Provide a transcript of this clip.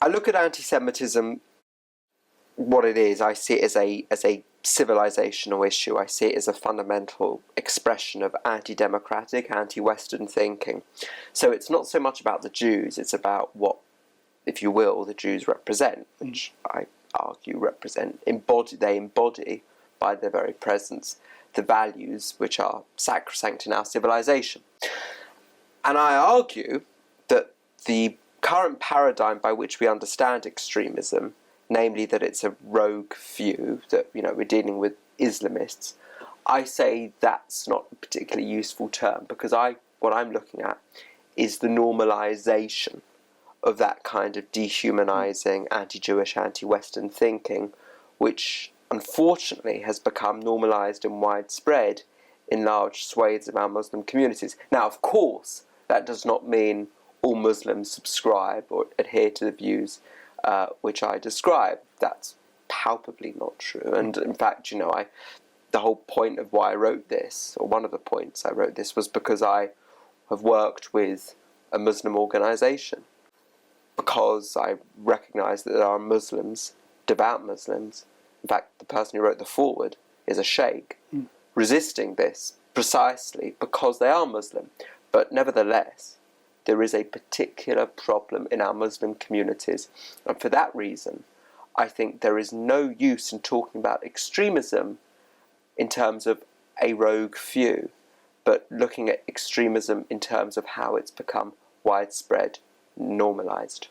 I look at anti-Semitism, what it is. I see it as a civilisational issue. I see it as a fundamental expression of anti-democratic, anti-Western thinking. So it's not so much about the Jews, it's about what, if you will, the Jews represent, which I argue they embody by their very presence the values which are sacrosanct in our civilization. And I argue that the current paradigm by which we understand extremism, namely that it's a rogue few, that we're dealing with Islamists, I say that's not a particularly useful term, because what I'm looking at is the normalization of that kind of dehumanizing, anti-Jewish, anti-Western thinking, which unfortunately has become normalized and widespread in large swathes of our Muslim communities. Now, of course, that does not mean all Muslims subscribe or adhere to the views which I describe. That's palpably not true. And in fact, the whole point of why I wrote this, or one of the points I wrote this, was because I have worked with a Muslim organisation, because I recognise that there are Muslims, devout Muslims. In fact, the person who wrote the foreword is a sheikh, resisting this precisely because they are Muslim. But nevertheless, there is a particular problem in our Muslim communities, and for that reason, I think there is no use in talking about extremism in terms of a rogue few, but looking at extremism in terms of how it's become widespread, normalized.